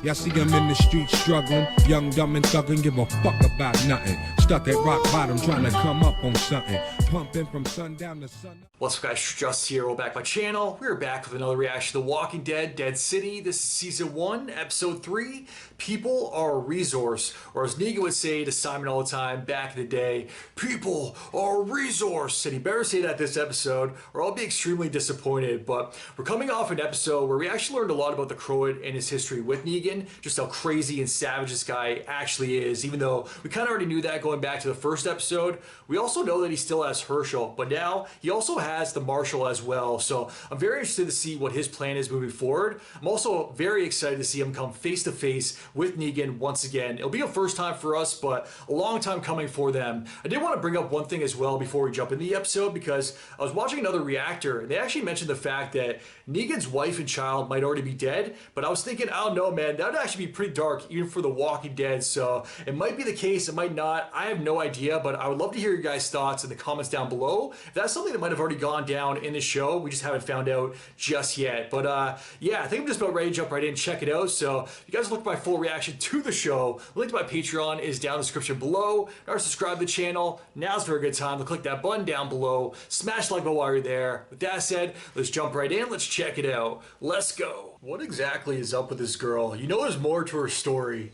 Y'all see him in the streets struggling, young, dumb, and thuggin', give a fuck about nothing. Stuck at rock bottom, trying to come up on something. Pumping from sundown to sun up. What's up, guys? Just here. Welcome back to my channel. We're back with another reaction to The Walking Dead, Dead City. This is Season 1, Episode 3. People are a resource. Or as Negan would say to Simon all the time back in the day, people are a resource. And he better say that this episode, or I'll be extremely disappointed. But we're coming off an episode where we actually learned a lot about the Croat and his history with Negan, just how crazy and savage this guy actually is, even though we kind of already knew that going back to the first episode. We also know that he still has Herschel, but now he also has the Marshal as well. So I'm very interested to see what his plan is moving forward. I'm also very excited to see him come face to face with Negan once again. It'll be a first time for us, but a long time coming for them. I did want to bring up one thing as well before we jump into the episode, because I was watching another reactor and they actually mentioned the fact that Negan's wife and child might already be dead, but I was thinking, I don't know, man, that would actually be pretty dark even for The Walking Dead. So it might be the case, it might not. I have no idea, but I would love to hear your guys' thoughts in the comments down below. If that's something that might have already gone down in the show, we just haven't found out just yet. But yeah, I think I'm just about ready to jump right in and check it out. So if you guys look at my full reaction to the show, the link to my Patreon is down in the description below. Or subscribe to the channel. Now's a very good time to click that button down below. Smash the like button while you're there. With that said, let's jump right in. Let's check it out. Let's go. What exactly is up with this girl? You know there's more to her story.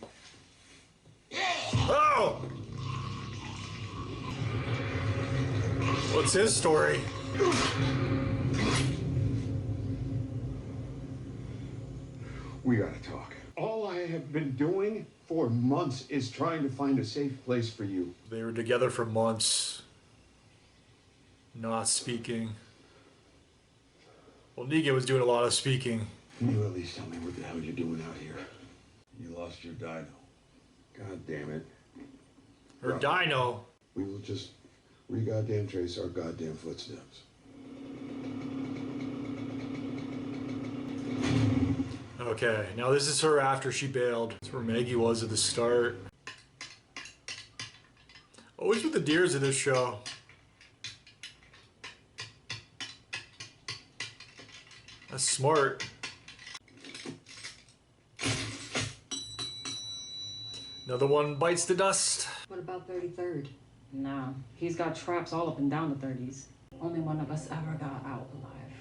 Oh! What's his story? We gotta talk. All I have been doing for months is trying to find a safe place for you. They were together for months. Not speaking. Well, Negan was doing a lot of speaking. Can you at least tell me what the hell you're doing out here? You lost your dino. God damn it. Her dino. We will just re-goddamn trace our goddamn footsteps. Okay, now this is her after she bailed. That's where Maggie was at the start. Always with the deers in this show. That's smart. Another one bites the dust. What about 33rd? Nah, he's got traps all up and down the 30s. Only one of us ever got out alive.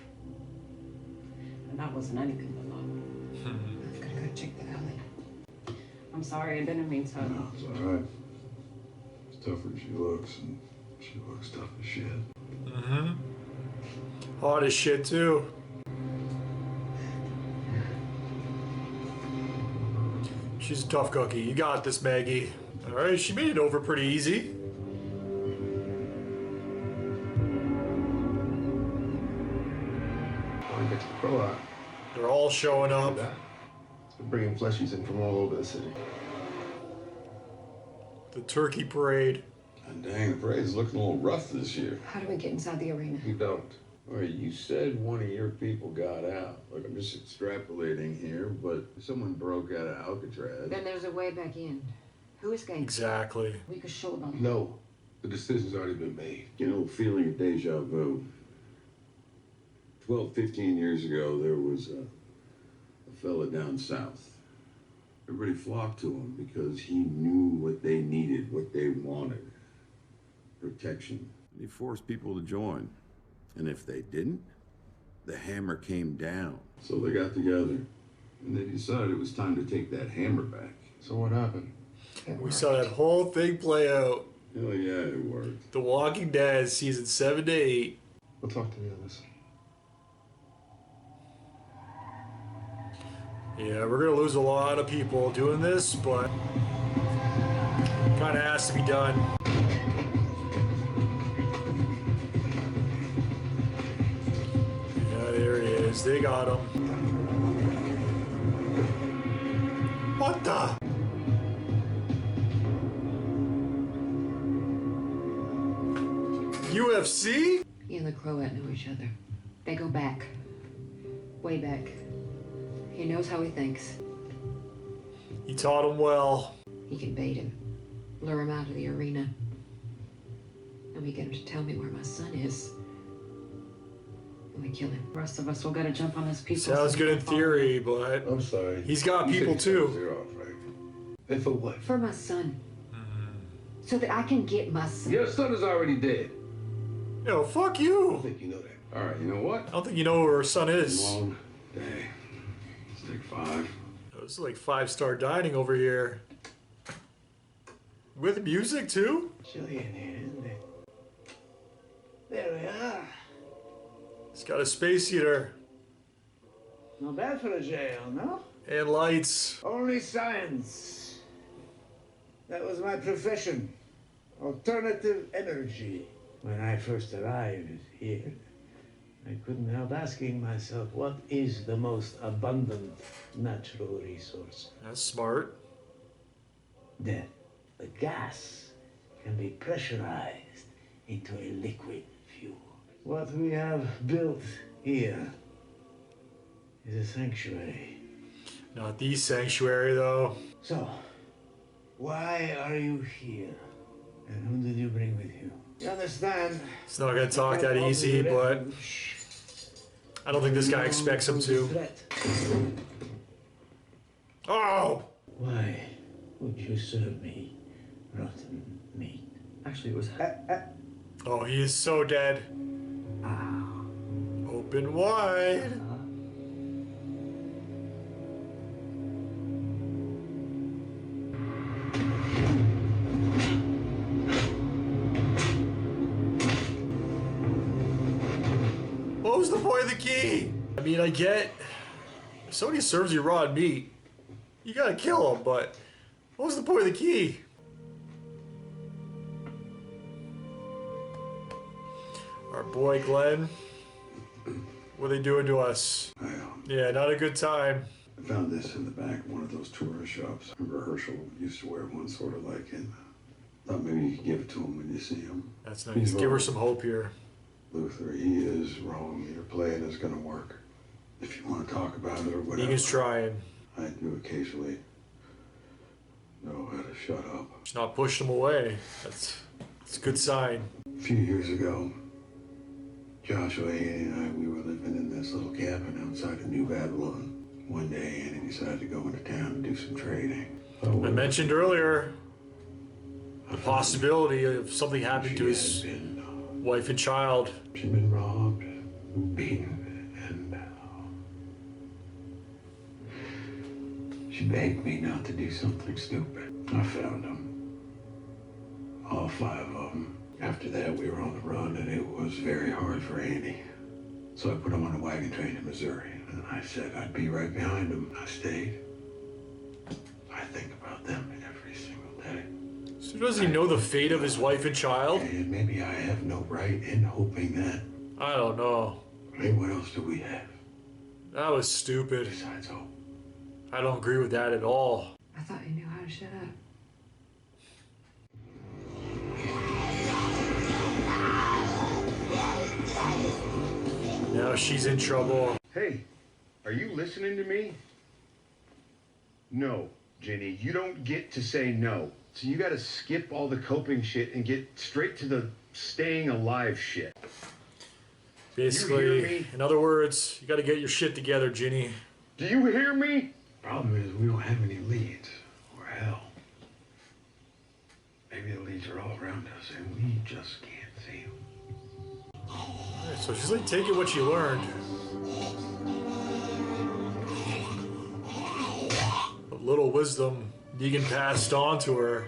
And that wasn't anything but love. I've got to go check the alley. I'm sorry, I didn't mean to. No, it's alright. It's tougher than she looks, and she looks tough as shit. Mm-hmm. Hot as shit, too. She's a tough cookie. You got this, Maggie. Alright, she made it over pretty easy. Want to get to the Croat? They're all showing up. It's been bringing fleshies in from all over the city. The turkey parade. And dang, the parade's looking a little rough this year. How do we get inside the arena? You don't. All right, you said one of your people got out. Look, I'm just extrapolating here, but someone broke out of Alcatraz. Then there's a way back in. Who escaped? Exactly. We could show them. No. The decision's already been made. You know, feeling of deja vu. 12, 15 years ago, there was a fella down south. Everybody flocked to him because he knew what they needed, what they wanted. Protection. He forced people to join. And if they didn't, the hammer came down. So they got together, and they decided it was time to take that hammer back. So what happened? We saw that whole thing play out. Hell yeah, it worked. The Walking Dead, season 7 to 8. We'll talk to the others. Yeah, we're gonna lose a lot of people doing this, but kind of has to be done. Yeah, there he is. They got him. What the? UFC? He and the Croat know each other. They go back. Way back. He knows how he thinks. He taught him well. He can bait him. Lure him out of the arena. And we get him to tell me where my son is. and we kill him. The rest of us will get a jump on his people. Sounds so good we in can follow theory, but I'm sorry. he's got You said people you too. cut Zero off, right? And for what? For my son. So that I can get my son. Your son is already dead. Yo, fuck I you. think you know that. All right, you know what? I don't think you know who her son is. Long day. Let's take 5. It's like 5-star dining over here. With music too? Chilly in here, isn't it? There we are. It's got a space heater Not bad for a jail, no? and lights. Only science. That was my profession. Alternative energy. When I first arrived here, I couldn't help asking myself, what is the most abundant natural resource? That's smart. Then the gas can be pressurized into a liquid fuel. What we have built here is a sanctuary. Not the sanctuary though. So, why are you here? And whom did you bring with you? You understand? It's not gonna talk that easy, but I don't think this guy expects him to. Threat. Oh! Why would you serve me rotten meat? Actually, it was. Oh, he is so dead. Open wide. What was the point of the key? I mean, I get if somebody serves you raw meat, you gotta kill them, but what was the point of the key? Our boy Glenn, what are they doing to us? Yeah, not a good time. I found this in the back of one of those tourist shops. Remember Herschel used to wear one sort of like it. Thought maybe you could give it to him when you see him. That's nice. Give her some hope here. Luther, he is wrong. Your plan is gonna work. If you want to talk about it or whatever. Negan's trying. I do occasionally know how to shut up. She's not pushing him away. That's a good sign. A few years ago, Joshua, Annie, and I, we were living in this little cabin outside of New Babylon. One day, Annie decided to go into town to do some trading. I mentioned earlier the possibility of something happening to his wife and child. She'd been robbed, beaten, and she begged me not to do something stupid. I found them. All 5 of them. After that, we were on the run, and it was very hard for Andy. So I put him on a wagon train to Missouri, and I said I'd be right behind him. I stayed. I think about them every single day. So does he know the fate of his wife and child? And maybe I have no right in hoping that. I don't know. Hey, what else do we have That was stupid. besides hope? I don't agree with that at all. I thought you knew how to shut up. Now she's in trouble. Hey, are you listening to me? No, Jenny, you don't get to say no. So you gotta skip all the coping shit and get straight to the staying alive shit. You hear Basically, me? in other words, you gotta get your shit together, Ginny. Do you hear me? Problem is, we don't have any leads or help. Maybe the leads are all around us and we just can't see them. Alright, so she's like taking what she learned. A little wisdom Negan passed on to her.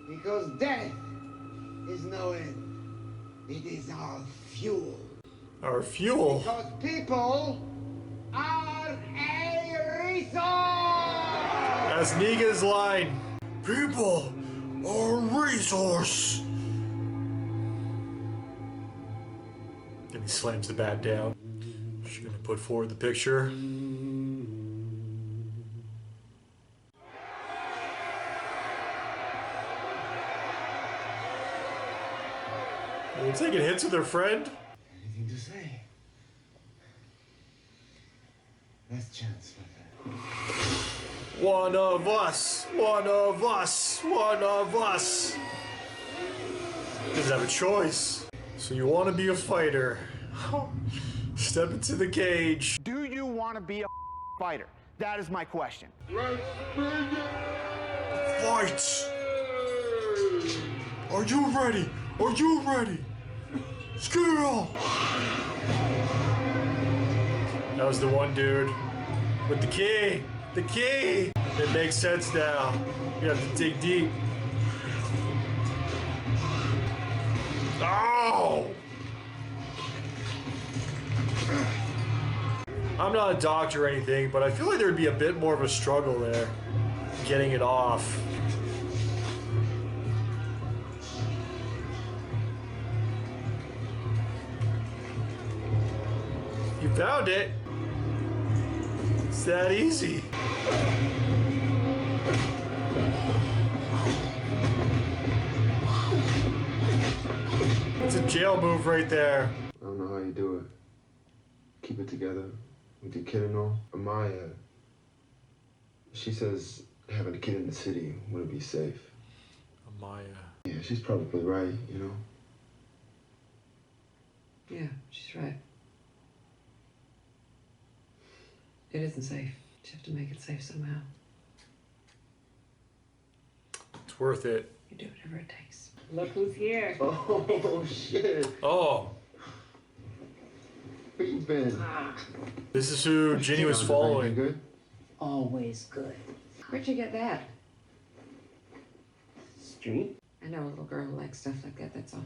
Because death is no end. It is our fuel. Our fuel. Because people are a resource! That's Negan's line. People are a resource. Then he slams the bat down. She's gonna put forward the picture. They're taking hits with their friend. Anything to say? Last chance, my friend. One of us. One of us. One of us. Doesn't have a choice. So you want to be a fighter. Step into the cage. Do you want to be a fighter? That is my question. Fight! Are you ready? Are you ready? Skirl! That was the one dude with the key. The key! It makes sense now. You have to dig deep. Oh! I'm not a doctor or anything, but I feel like there'd be a bit more of a struggle there. Getting it off. You found it. It's that easy. It's a jail move right there. I don't know how you do it. Keep it together with your kid and all. Amaya, she says having a kid in the city wouldn't be safe. Amaya. Yeah, she's probably right, you know? Yeah, she's right. It isn't safe. You have to make it safe somehow. It's worth it. You do whatever it takes. Look who's here. Oh, shit. Oh, Where you been? this is who Ginny was You following. good? Always good. Where'd you get that? Street. I know a little girl who likes stuff like that, that's all.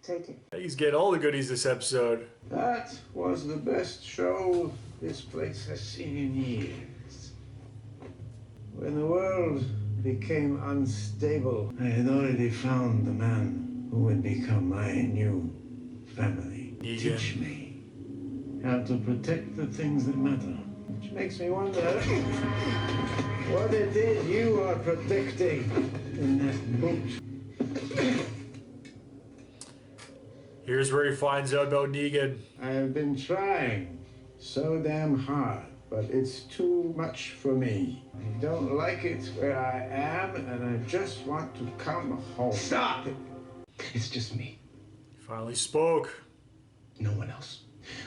Take it. He's getting all the goodies this episode. That was the best show this place has seen in years. When the world became unstable, I had already found the man who would become my new family. Negan. Teach me how to protect the things that matter. Which makes me wonder what it is you are protecting in that boot. Here's where he finds out about Negan. I have been trying so damn hard, but it's too much for me. I don't like it where I am, and I just want to come home. Stop! It's just me. He finally spoke. No one else.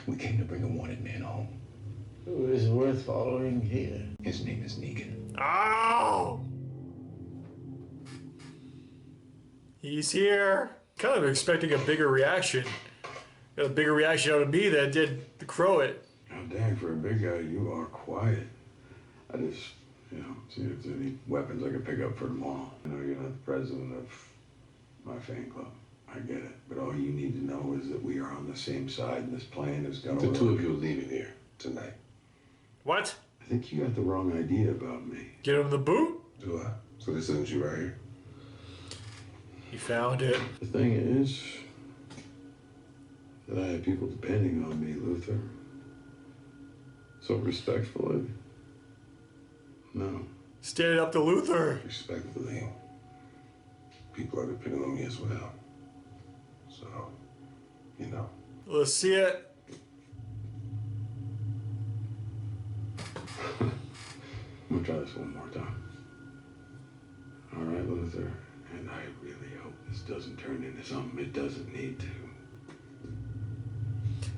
We came to bring a wanted man home. Who is worth following here? His name is Negan. Ow! He's here. Kind of expecting a bigger reaction. Got a bigger reaction out of me than did the Crowit. Oh, dang, for a big guy, you are quiet. I just, see if there's any weapons I can pick up for tomorrow. I know you're not the president of my fan club. I get it. But all you need to know is that we are on the same side and this plan is gonna work. The two of you are leaving here tonight. What? I think you got the wrong idea about me. Get him the boot? Do I? So this isn't you right here? He found it. The thing is that I have people depending on me, Luther. So respectfully, no. Standing up to Luther. Respectfully, people are depending on me as well. So, Let's see it. I'm gonna try this one more time. All right, Luther. And I really hope this doesn't turn into something it doesn't need to.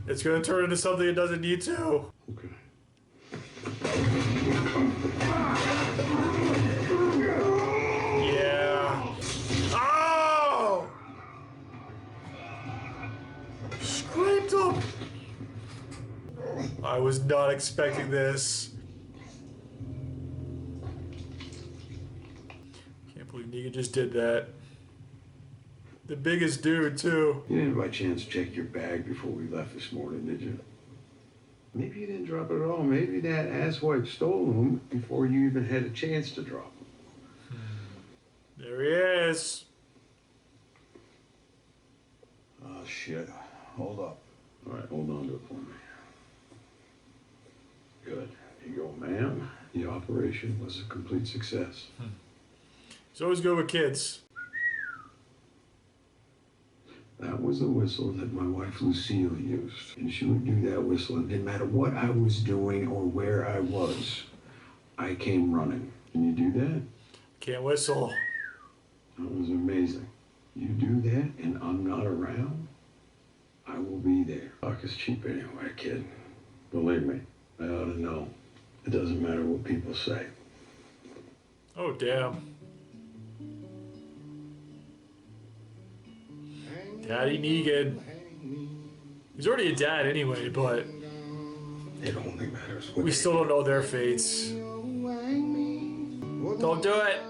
It's gonna turn into something it doesn't need to. Okay. Yeah. Oh! Scraped him. I was not expecting this. Can't believe Negan just did that. The biggest dude, too. You didn't by chance check your bag before we left this morning, did you? Maybe you didn't drop it at all. Maybe that asswipe stole them before you even had a chance to drop them. There he is. Oh, shit. Hold up. All right, hold on to it for me. Good. Here you go, ma'am. The operation was a complete success. It's always good with kids. That was the whistle that my wife Lucille used. And she would do that whistle, and no matter what I was doing or where I was, I came running. Can you do that? Can't whistle. That was amazing. You do that and I'm not around, I will be there. Talk is cheap anyway, kid. Believe me, I ought to know. It doesn't matter what people say. Oh, damn. Daddy Negan. He's already a dad anyway, but It only matters what we they still don't know their fates. Don't do it.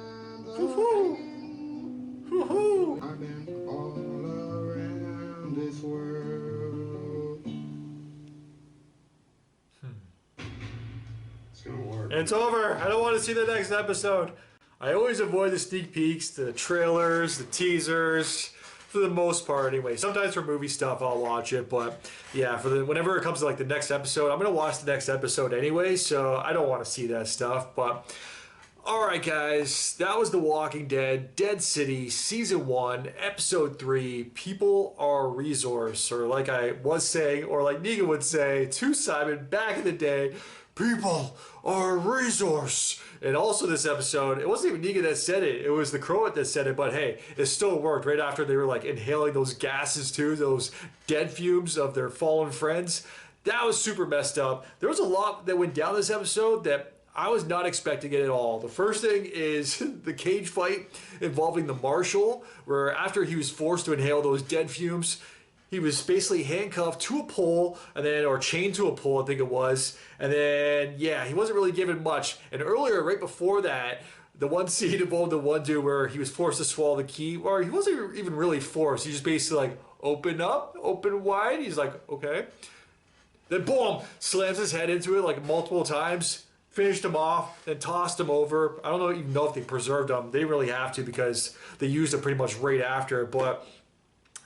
Woo-hoo. Woo-hoo. I've been all around this world. It's gonna work. And it's over. I don't want to see the next episode. I always avoid the sneak peeks, the trailers, the teasers, for the most part anyway. Sometimes for movie stuff I'll watch it, but yeah, whenever it comes to like the next episode, I'm gonna watch the next episode anyway, so I don't want to see that stuff. But alright guys, that was The Walking Dead, Dead City, Season 1, Episode 3, People Are a Resource, or like I was saying, or like Negan would say to Simon back in the day, people are a resource. And also this episode, it wasn't even Negan that said it, it was the Croat that said it, but hey, it still worked right after they were like inhaling those gases too, those dead fumes of their fallen friends. That was super messed up. There was a lot that went down this episode that I was not expecting it at all. The first thing is the cage fight involving the Marshal, where after he was forced to inhale those dead fumes, he was basically handcuffed to a pole, and then, or chained to a pole, I think it was. And then, yeah, he wasn't really given much. And earlier, right before that, the one scene involved the one dude where he was forced to swallow the key, or he wasn't even really forced. He just basically like, open up, open wide. He's like, okay. Then boom, slams his head into it like multiple times. Finished him off, then tossed him over. I don't even know if they preserved him. They didn't really have to because they used it pretty much right after. But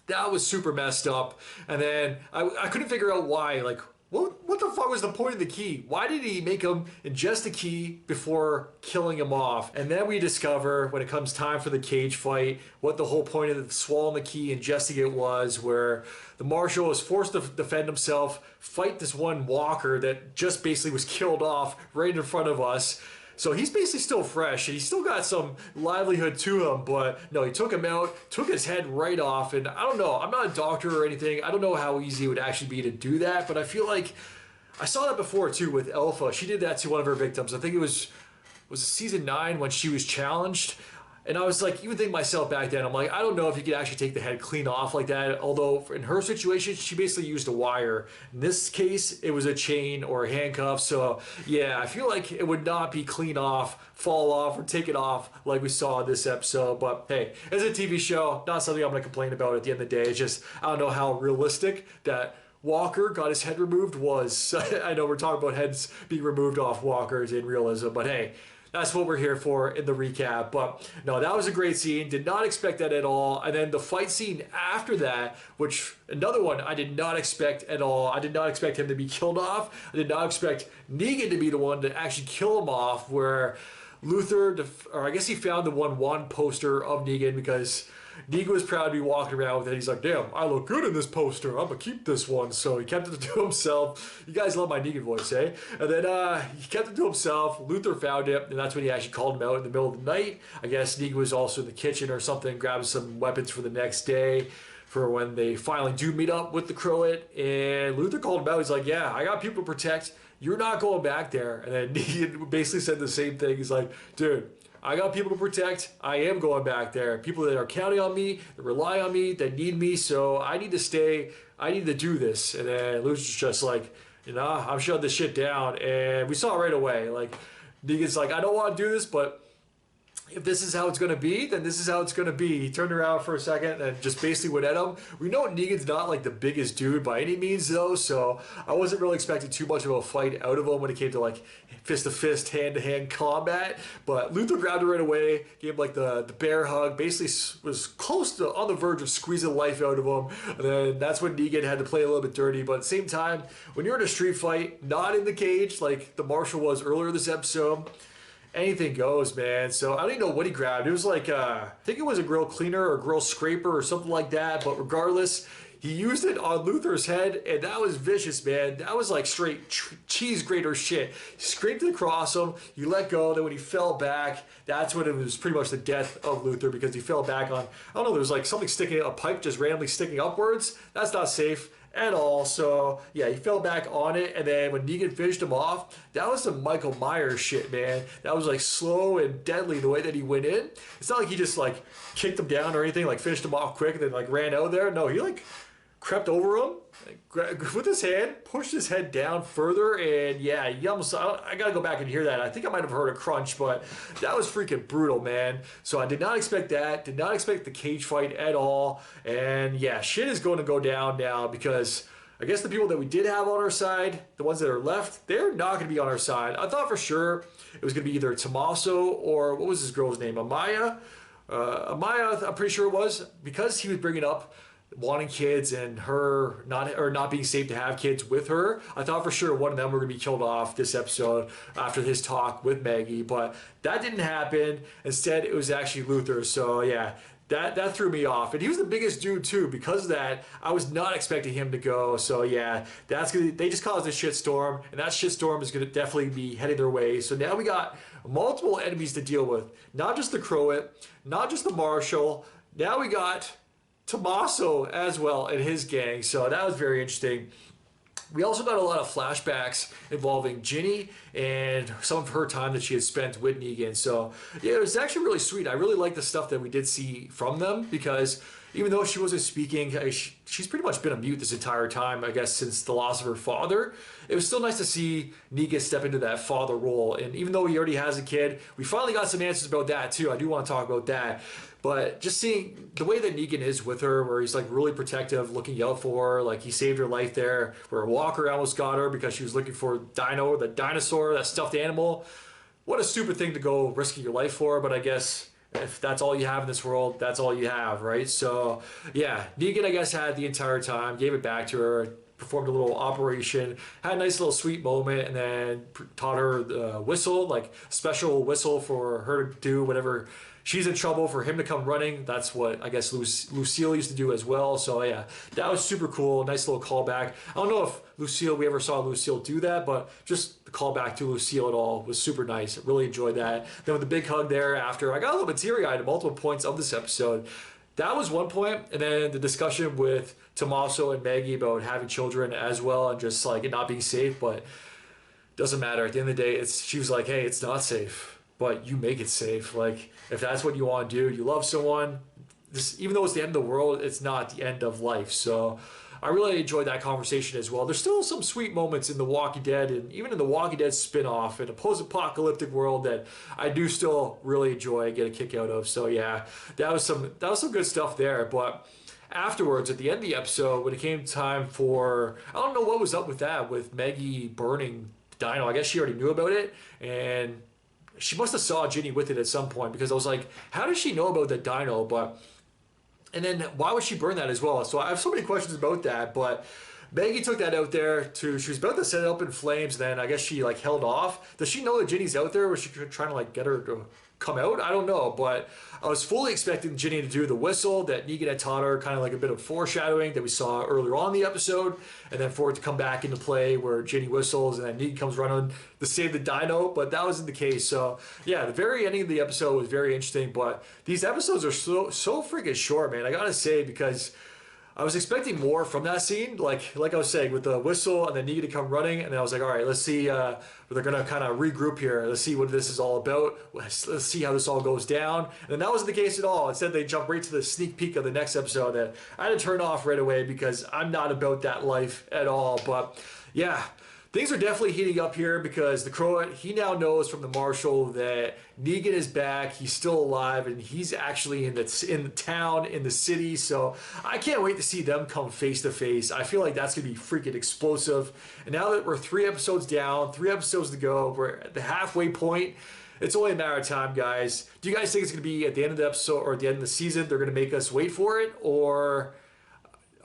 that was super messed up. And then I couldn't figure out why. Like, what the fuck was the point of the key? Why did he make him ingest the key before killing him off? And then we discover, when it comes time for the cage fight, what the whole point of swallowing the key, ingesting it was, where the Marshal was forced to defend himself, fight this one walker that just basically was killed off right in front of us. So he's basically still fresh, and he's still got some livelihood to him, but no, he took him out, took his head right off, and I don't know, I'm not a doctor or anything, I don't know how easy it would actually be to do that, but I feel like, I saw that before too with Alpha. She did that to one of her victims. I think it was season 9 when she was challenged. And I was like, even thinking myself back then, I'm like, I don't know if you could actually take the head clean off like that. Although in her situation, she basically used a wire. In this case, it was a chain or a handcuff. So yeah, I feel like it would not be clean off, fall off, or take it off like we saw in this episode. But hey, as a TV show, not something I'm going to complain about at the end of the day. It's just, I don't know how realistic that Walker got his head removed was. I know we're talking about heads being removed off walkers in realism, but hey, that's what we're here for in the recap. But no, that was a great scene. Did not expect that at all. And then the fight scene after that, which another one I did not expect at all. I did not expect him to be killed off. I did not expect Negan to be the one to actually kill him off, where Luther, or I guess he found the one poster of Negan because Negan was proud to be walking around with it. He's like, damn, I look good in this poster. I'm going to keep this one. So he kept it to himself. You guys love my Negan voice, eh? And then he kept it to himself. Luther found it, and that's when he actually called him out in the middle of the night. I guess Negan was also in the kitchen or something, grabbing some weapons for the next day for when they finally do meet up with the Croat. And Luther called him out. He's like, yeah, I got people to protect. You're not going back there. And then Negan basically said the same thing. He's like, dude, I got people to protect. I am going back there. People that are counting on me, that rely on me, that need me. So I need to stay. I need to do this. And then Luther's just like, you know, I'm shutting this shit down. And we saw it right away. Like, Negan's like, I don't want to do this, but if this is how it's going to be, then this is how it's going to be. He turned around for a second and just basically went at him. We know Negan's not like the biggest dude by any means though, so I wasn't really expecting too much of a fight out of him when it came to like fist-to-fist, hand-to-hand combat. But Luther grabbed it right away, gave him like the bear hug, basically was close to on the verge of squeezing life out of him. And then that's when Negan had to play a little bit dirty. But at the same time, when you're in a street fight, not in the cage like the Marshal was earlier this episode, anything goes, man. So I don't even know what he grabbed. It was like, I think it was a grill cleaner or grill scraper or something like that. But regardless, he used it on Luther's head, and that was vicious, man. That was like straight cheese grater shit. He scraped it across him. You let go. Then when he fell back, that's when it was pretty much the death of Luther, because he fell back on, I don't know, there was like something sticking, a pipe just randomly sticking upwards. That's not safe at all. So yeah, he fell back on it, and then when Negan finished him off, that was some Michael Myers shit, man. That was like slow and deadly the way that he went in. It's not like he just like kicked him down or anything, like finished him off quick and then like ran out there. No, he like crept over him with his hand, pushed his head down further, and yeah, you almost, I gotta go back and hear that. I think I might have heard a crunch, but that was freaking brutal, man. So I did not expect that, did not expect the cage fight at all, and yeah, shit is going to go down now, because I guess the people that we did have on our side, the ones that are left, they're not going to be on our side. I thought for sure it was going to be either Tommaso or, what was this girl's name, Amaya? Amaya, I'm pretty sure it was, because he was bringing up wanting kids and her not being safe to have kids with her. I thought for sure one of them were going to be killed off this episode after his talk with Maggie, but that didn't happen. Instead, it was actually Luther. So yeah, that threw me off. And he was the biggest dude too. Because of that, I was not expecting him to go. So yeah, they just caused a shitstorm, and that shitstorm is going to definitely be heading their way. So now we got multiple enemies to deal with. Not just the Croat, not just the Marshal. Now we got Tommaso as well and his gang, so that was very interesting. We also got a lot of flashbacks involving Ginny and some of her time that she had spent with Negan. So yeah, it was actually really sweet. I really like the stuff that we did see from them, because even though she wasn't speaking, she's pretty much been a mute this entire time, I guess, since the loss of her father. It was still nice to see Negan step into that father role. And even though he already has a kid, we finally got some answers about that too. I do want to talk about that. But just seeing the way that Negan is with her, where he's like really protective, looking out for her, like he saved her life there, where Walker almost got her because she was looking for Dino, the dinosaur, that stuffed animal. What a stupid thing to go risking your life for, but I guess if that's all you have in this world, that's all you have, right? So yeah, Negan, I guess, had the entire time, gave it back to her, performed a little operation, had a nice little sweet moment, and then taught her the whistle, like special whistle for her to do whenever she's in trouble, for him to come running. That's what I guess Lucille used to do as well. So yeah, that was super cool. Nice little callback. I don't know if we ever saw Lucille do that, but just the callback to Lucille at all was super nice. Really enjoyed that. Then with the big hug there after, I got a little bit teary-eyed at multiple points of this episode. That was one point, and then the discussion with Tommaso and Maggie about having children as well, and just like it not being safe, but doesn't matter. At the end of the day, she was like, hey, it's not safe, but you make it safe. Like, if that's what you want to do, you love someone, even though it's the end of the world, it's not the end of life. So I really enjoyed that conversation as well. There's still some sweet moments in The Walking Dead, and even in The Walking Dead spin-off, in a post-apocalyptic world, that I do still really enjoy and get a kick out of. So yeah, that was some good stuff there. But afterwards, at the end of the episode, when it came time for, I don't know what was up with that, with Maggie burning Dino. I guess she already knew about it, and she must have saw Ginny with it at some point, because I was like, how does she know about the Dino? And then why would she burn that as well? So I have so many questions about that, but Maggie took that out there she was about to set it up in flames, then I guess she like held off. Does she know that Ginny's out there? Was she trying to like get her to come out? I don't know, but I was fully expecting Ginny to do the whistle that Negan had taught her, kind of like a bit of foreshadowing that we saw earlier on in the episode, and then for it to come back into play where Ginny whistles and then Negan comes running to save the Dino, but that wasn't the case. So yeah, the very ending of the episode was very interesting, but these episodes are so freaking short, man. I gotta say, because I was expecting more from that scene, like I was saying, with the whistle and then Negan to come running, and then I was like, all right, let's see, they're going to kind of regroup here. Let's see what this is all about. Let's see how this all goes down. And then that wasn't the case at all. Instead, they jumped right to the sneak peek of the next episode that I had to turn off right away, because I'm not about that life at all. But yeah, things are definitely heating up here, because the Croat, he now knows from the Marshal that Negan is back, he's still alive, and he's actually in the town, in the city. So I can't wait to see them come face to face. I feel like that's going to be freaking explosive. And now that we're 3 episodes down, 3 episodes to go, we're at the halfway point. It's only a matter of time, guys. Do you guys think it's going to be at the end of the episode or at the end of the season, they're going to make us wait for it? Or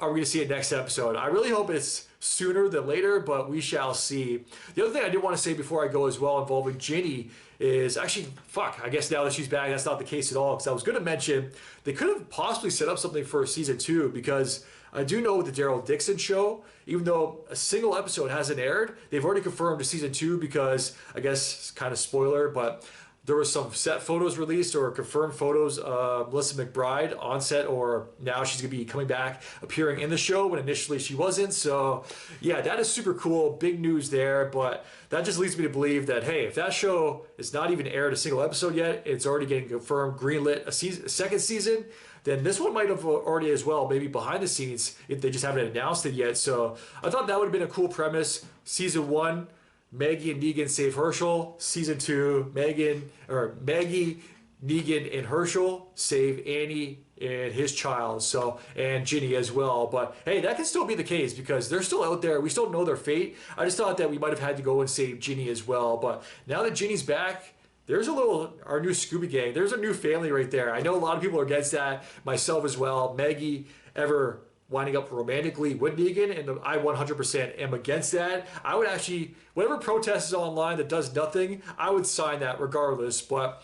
are we going to see it next episode? I really hope it's sooner than later, but we shall see. The other thing I did want to say before I go as well involving Ginny is actually, I guess now that she's back, that's not the case at all, because I was going to mention they could have possibly set up something for season 2, because I do know with the Daryl Dixon show, even though a single episode hasn't aired, they've already confirmed a season 2 because, I guess, it's kind of spoiler, but there was some set photos released or confirmed photos of Melissa McBride on set, or now she's going to be coming back, appearing in the show when initially she wasn't. So, yeah, that is super cool. Big news there. But that just leads me to believe that, hey, if that show is not even aired a single episode yet, it's already getting confirmed, greenlit a second season, then this one might have already as well, maybe behind the scenes, if they just haven't announced it yet. So I thought that would have been a cool premise. Season 1, Maggie and Negan save Herschel. Season 2, Maggie, Negan, and Herschel save Annie and his child, and Ginny as well. But hey, that can still be the case because they're still out there. We still know their fate. I just thought that we might have had to go and save Ginny as well. But now that Ginny's back, there's our new Scooby Gang. There's a new family right there. I know a lot of people are against that, myself as well. Maggie ever winding up romantically with Negan, and I 100% am against that. I would actually, whatever protest is online that does nothing, I would sign that regardless. But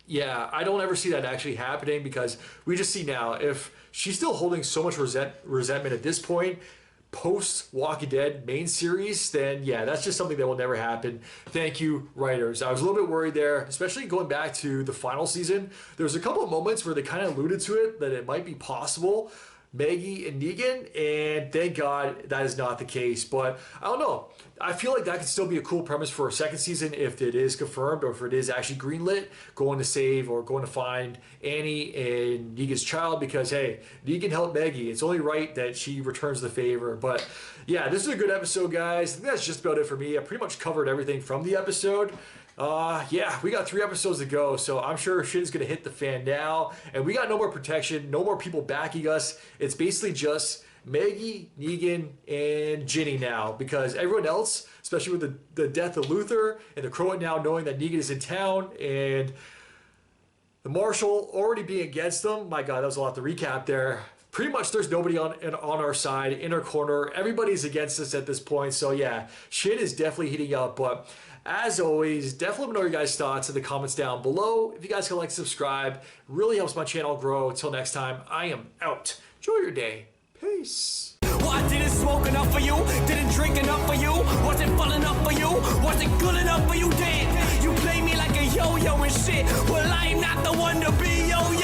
yeah, I don't ever see that actually happening, because we just see now, if she's still holding so much resentment at this point, post Walking Dead main series, then yeah, that's just something that will never happen. Thank you, writers. I was a little bit worried there, especially going back to the final season. There was a couple of moments where they kind of alluded to it, that it might be possible, Maggie and Negan, and thank God that is not the case. But I don't know. I feel like that could still be a cool premise for a second season if it is confirmed, or if it is actually greenlit, going to save or going to find Annie and Negan's child, because hey, Negan helped Maggie. It's only right that she returns the favor. But yeah, this is a good episode, guys. I think that's just about it for me. I pretty much covered everything from the episode. Yeah, we got 3 episodes to go, so I'm sure shit is going to hit the fan now. And we got no more protection, no more people backing us. It's basically just Maggie, Negan, and Ginny now, because everyone else, especially with the death of Luther and the Crow now knowing that Negan is in town, and the Marshal already being against them. My God, that was a lot to recap there. Pretty much there's nobody on our side, in our corner. Everybody's against us at this point. So yeah, shit is definitely heating up. But as always, definitely let me know your guys' thoughts in the comments down below. If you guys can like, subscribe, really helps my channel grow. Until next time, I am out. Enjoy your day. Peace. Well, I didn't smoke enough for you, didn't drink enough for you, wasn't fun enough for you, wasn't good enough for you, damn. You play me like a yo-yo and shit, well, I'm not the one to be yo-yo.